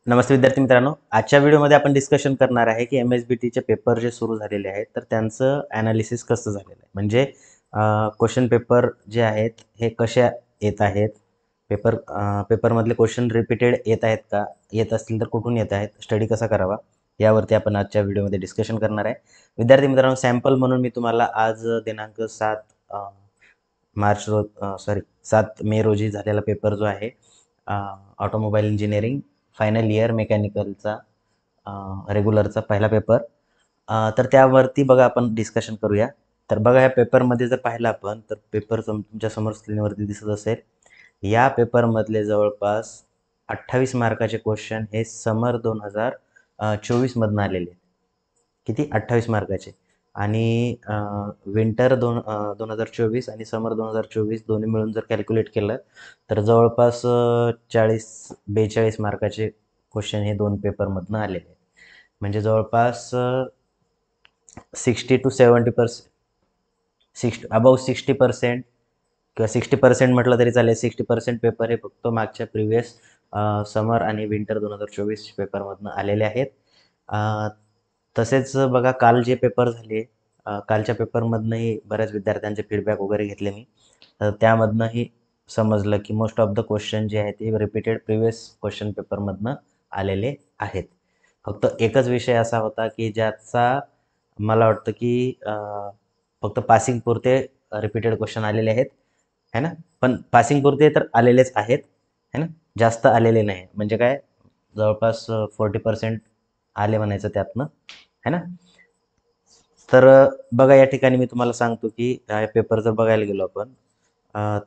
नमस्ते विद्यार्थी मित्रांनो, आजच्या व्हिडिओमध्ये आपण डिस्कशन करणार आहे की MSBTचे पेपर जे सुरू झालेले आहेत तर त्यांचं ॲनालिसिस कसं झालेलं आहे. म्हणजे क्वेश्चन पेपर जे आहेत हे कशा येत आहेत, पेपरमधले क्वेश्चन रिपीटेड येत आहेत का, येत असतील तर कुठून येत आहेत, स्टडी कसा करावा यावरती आपण आजच्या व्हिडिओमध्ये डिस्कशन करणार आहे. विद्यार्थी मित्रांनो, सॅम्पल म्हणून मी तुम्हाला आज दिनांक 7 मे रोजी झालेला पेपर जो आहे ऑटोमोबाईल इंजिनिअरिंग फायनल इयर मेकॅनिकलचा रेग्युलरचा पहिला पेपर, तर त्यावरती बघा आपण डिस्कशन करूया. तर बघा, या पेपरमध्ये जर पाहिलं आपण तर पेपर तुमच्या समोर स्क्रीनवरती दिसत असेल. या पेपरमधले जवळपास 28 मार्काचे क्वेश्चन हे समर 2024 आलेले. किती? 28 मार्काचे. आणि विंटर 2024 आणि समर 2024 दोन्ही मिळून जर कॅल्क्युलेट केलं तर जवळपास 40-42 मार्काचे क्वेश्चन हे दोन पेपरमधनं आलेले आहेत. म्हणजे जवळपास 60 to 70% अबाव 60% किंवा 60% म्हटलं तरी चालेल. 60% पेपर हे फक्त मागच्या प्रिव्हियस समर आणि विंटर 2024 पेपरमधनं आलेले आहेत. तसेच बघा, काल जे पेपर झाले, कालच्या पेपरमधनंही बऱ्याच विद्यार्थ्यांचे फीडबॅक वगैरे घेतले मी. तर त्यामधनंही समजलं की मोस्ट ऑफ द क्वेश्चन जे आहेत ते रिपीटेड प्रिव्हियस क्वेश्चन पेपरमधनं आलेले आहेत. फक्त एकच विषय असा होता की ज्याचा मला वाटतं की फक्त पासिंग पुरते रिपीटेड क्वेश्चन आलेले आहेत, है ना. पण पासिंग पुरते तर आलेलेच आहेत, है ना. जास्त आलेले नाही. म्हणजे काय, जवळपास 40% आले म्हणायचं त्यातनं, है ना. तर बघा, या ठिकाणी मी तुम्हाला सांगतो की पेपर जर बघायला गेलो आपण,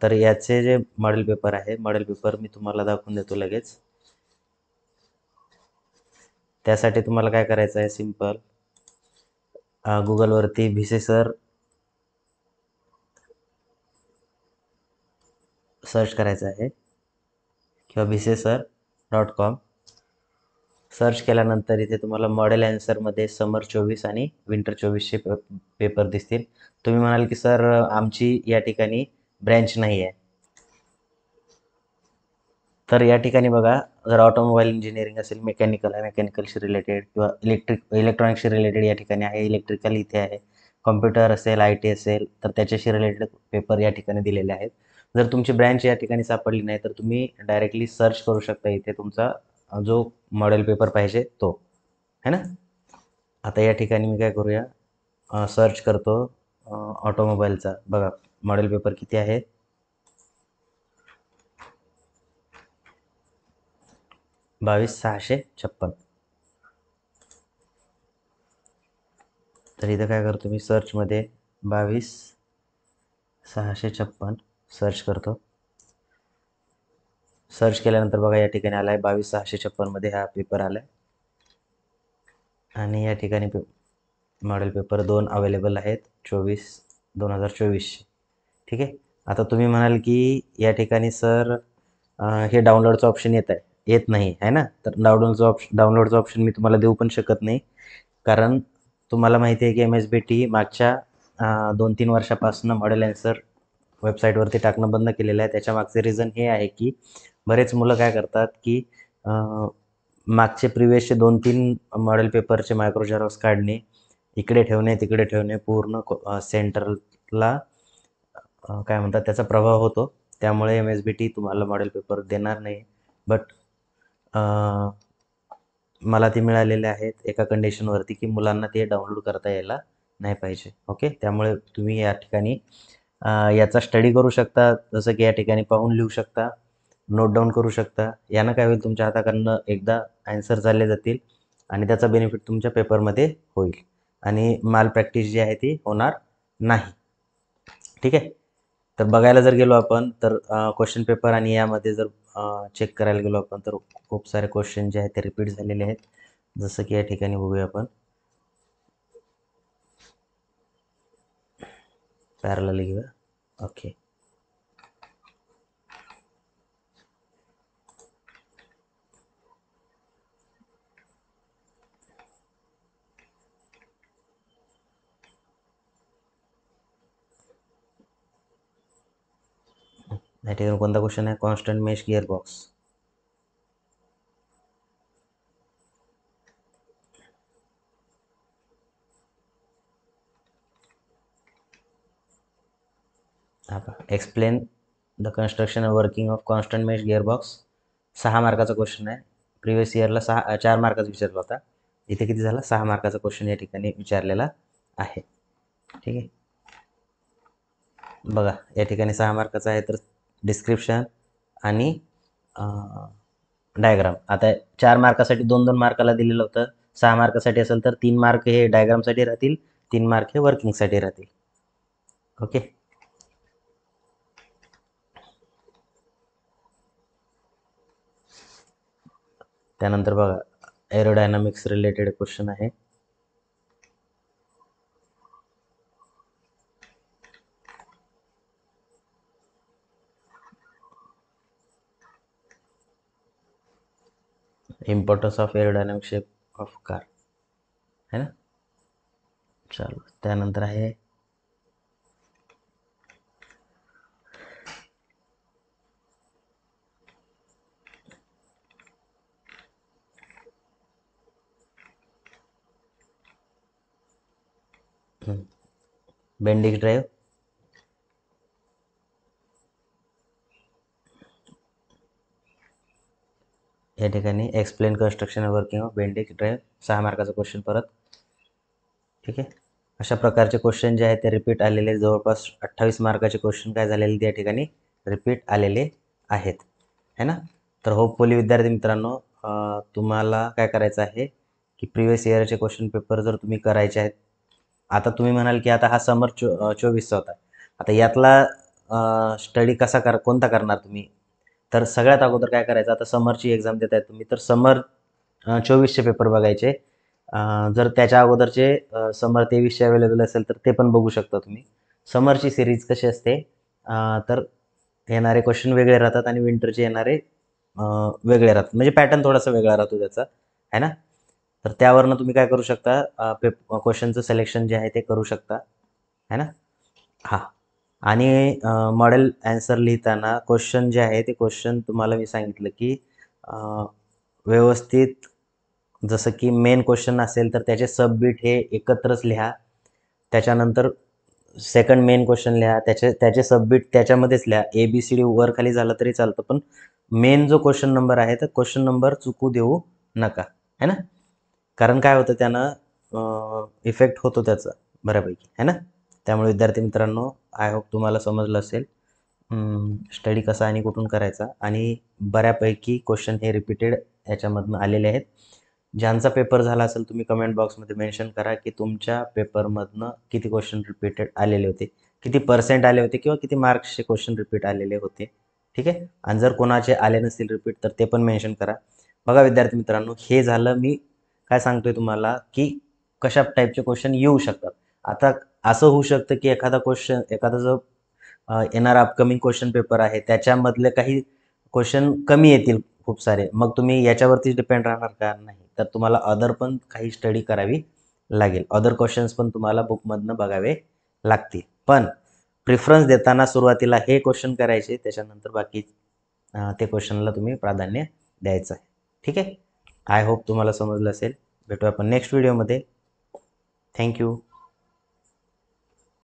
तर याचे जे मॉडेल पेपर आहे, मॉडेल पेपर मी तुम्हाला दाखवून देतो लगेच. त्यासाठी तुम्हाला काय करायचं आहे, सिम्पल गुगलवरती भिसे सर सर्च करायचं आहे किंवा भिसेसर.com सर्च केल्यानंतर इथे तुम्हाला मॉडेल ॲन्सरमध्ये समर 24 आणि विंटर 24चे पेपर दिसतील. तुम्ही म्हणाल की सर, आमची या ठिकाणी ब्रँच नाही आहे. तर या ठिकाणी बघा, जर ऑटोमोबाईल इंजिनिअरिंग असेल, मेकॅनिकल आहे, मेकॅनिकलशी रिलेटेड किंवा इलेक्ट्रॉनिक्सशी रिलेटेड या ठिकाणी आहे, इलेक्ट्रिकल इथे आहे, कॉम्प्युटर असेल, IT असेल तर त्याच्याशी रिलेटेड पेपर या ठिकाणी दिलेले आहेत. जर तुमची ब्रँच या ठिकाणी सापडली नाही तर तुम्ही डायरेक्टली सर्च करू शकता इथे तुमचा जो मॉडेल पेपर पाहिजे तो, है ना. आता या ठिकाणी मी काय करूया, सर्च करतो ऑटोमोबाईलचा. बघा, मॉडेल पेपर किती आहे, 22,656. तर इथं काय करतो मी, सर्चमध्ये 22,656 सर्च करतो. सर्च केल्यानंतर बघा, या ठिकाणी आला आहे 22,656मध्ये हा पेपर आला आहे. आणि या ठिकाणी मॉडेल पेपर 2 अवेलेबल आहेत, 2024. ठीक आहे. आता तुम्ही म्हणाल की या ठिकाणी सर, हे डाउनलोडचं ऑप्शन येत नाही आहे ना. तर डाउनलोडचं ऑप्शन मी तुम्हाला देऊ पण शकत नाही. कारण तुम्हाला माहिती आहे की MSBT मागच्या 2-3 वर्षापासून मॉडेल ॲन्सर वेबसाईटवरती टाकणं बंद केलेलं आहे. त्याच्यामागचे रिझन हे आहे की बरेच मुलं काय करतात की मागचे प्रिव्हियसचे 2-3 मॉडेल पेपरचे मायक्रो झेरॉक्स काढणे, इकडे ठेवणे, तिकडे ठेवणे, पूर्ण सेंटरला काय म्हणतात त्याचा प्रभाव होतो. त्यामुळे MSBT तुम्हाला मॉडेल पेपर देणार नाही. बट मला ते मिळालेले आहेत एका कंडिशनवरती की मुलांना ते डाउनलोड करता यायला नाही पाहिजे. ओके. त्यामुळे तुम्ही या ठिकाणी याचा स्टडी करू शकता. जसं की या ठिकाणी पाहून लिहू शकता, नोट डाऊन करू शकता. यानं काय होईल, तुमच्या हाताकडनं एकदा ॲन्सर चालले जातील आणि त्याचा बेनिफिट तुमच्या पेपरमध्ये होईल आणि माल प्रॅक्टिस जी आहे ती होणार नाही. ठीक आहे. तर बघायला जर गेलो आपण तर क्वेश्चन पेपर आणि यामध्ये जर चेक करायला गेलो आपण तर खूप सारे क्वेश्चन जे आहेत ते रिपीट झालेले आहेत. जसं की या ठिकाणी बघूया आपण, पॅरलल घेऊया. ओके. या ठिकाणी कोणता क्वेश्चन आहे, constant mesh gear box. Explain the construction and working of constant mesh gearbox 6 मार्काचा क्वेश्चन आहे. प्रिव्हियस इयरला 4 मार्काचा विचारला होता. इथे किती झाला? 6 मार्काचा क्वेश्चन या ठिकाणी विचारलेला आहे. ठीक आहे, बघा या ठिकाणी 6 मार्काचा आहे, तर डिस्क्रिप्शन आणि डायग्राम. आता 4 मार्कासाठी 2-2 मार्काला दिलेलं होतं. 6 मार्कासाठी असेल तर 3 मार्क हे डायग्रामसाठी राहतील, 3 मार्क हे वर्किंगसाठी राहतील. ओके, त्यानंतर बघा एरोडायनामिक्स रिलेटेड क्वेश्चन आहे. Importance of aerodynamic shape of car है ना. चलो, त्यानंतर आहे बेंडिंग ड्राईव्ह. या ठिकाणी explain construction working of bending drive 6 मार्काचा क्वेश्चन परत. ठीक आहे, अशा प्रकारचे क्वेश्चन जे आहेत ते रिपीट आलेले, जवळपास 28 मार्काचे क्वेश्चन काय झालेले त्या ठिकाणी रिपीट आलेले आहेत है ना. तर होपफुली विद्यार्थी मित्रांनो, तुम्हाला काय करायचं आहे की प्रिव्हियस इयरचे क्वेश्चन पेपर जर तुम्ही करायचे आहेत, आता तुम्ही म्हणाल की आता हा समर 24चा होता, आता यातला स्टडी कोणता करणार तुम्ही. तर सगळ्यात अगोदर काय करायचं, आता समरची एक्झाम देत आहे तुम्ही, तर समर 24चे पेपर बघायचे. जर त्याच्या अगोदरचे समर 23चे अवेलेबल असेल तर ते पण बघू शकता तुम्ही. समरची सिरीज कशी असते, तर येणारे क्वेश्चन वेगळे राहतात आणि विंटरचे येणारे वेगळे राहतात, म्हणजे पॅटर्न थोडासा वेगळा राहतो त्याचा है ना. तर त्यावरनं तुम्ही काय करू शकता, क्वेश्चनचं सिलेक्शन जे आहे ते करू शकता है ना. हां, आणि मॉडेल ॲन्सर लिहिताना क्वेश्चन जे आहे ते क्वेश्चन तुम्हाला मी सांगितलं की व्यवस्थित, जसं की मेन क्वेश्चन असेल तर त्याचे सबबिट हे एकत्रच लिहा. त्याच्यानंतर सेकंड मेन क्वेश्चन लिहा, त्याचे सबबिट त्याच्यामध्येच लिहा. ABCD वर खाली झालं तरी चालतं, पण मेन जो क्वेश्चन नंबर आहे तर क्वेश्चन नंबर चुकू देऊ नका है ना. कारण काय होतं, त्यानं इफेक्ट होतो त्याचा बऱ्यापैकी है ना. त्यामुळे विद्यार्थी मित्रांनो, आय होप तुम्हाला समजलं असेल स्टडी कसा आणि कुठून करायचा. आणि बऱ्यापैकी क्वेश्चन हे रिपीटेड याच्यामधनं आलेले आहेत. ज्यांचा पेपर झाला असेल तुम्ही कमेंट बॉक्समध्ये मेन्शन करा की तुमच्या पेपरमधनं किती क्वेश्चन रिपीटेड आलेले होते, किती पर्सेंट आले होते किंवा किती मार्क्सचे क्वेश्चन रिपीट आलेले होते. ठीक आहे, आणि जर कोणाचे आले नसतील रिपीट तर ते पण मेन्शन करा. बघा विद्यार्थी मित्रांनो, हे झालं मी काय सांगतोय तुम्हाला की कशा टाईपचे क्वेश्चन येऊ शकतात. आता असं होऊ शकतं की एखादा जो येणारा अपकमिंग क्वेश्चन पेपर आहे त्याच्यामधले काही क्वेश्चन कमी येतील खूप सारे, मग तुम्ही याच्यावरतीच डिपेंड राहणार का? नाही, तर तुम्हाला अदर पण काही स्टडी करावी लागेल, अदर क्वेश्चन्स पण तुम्हाला बुकमधनं बघावे लागतील. पण प्रिफरन्स देताना सुरुवातीला हे क्वेश्चन करायचे, त्याच्यानंतर बाकी ते क्वेश्चनला तुम्ही प्राधान्य द्यायचं आहे. ठीक आहे, आय होप तुम्हाला समजलं असेल. भेटू आपण नेक्स्ट व्हिडिओमध्ये. थँक्यू.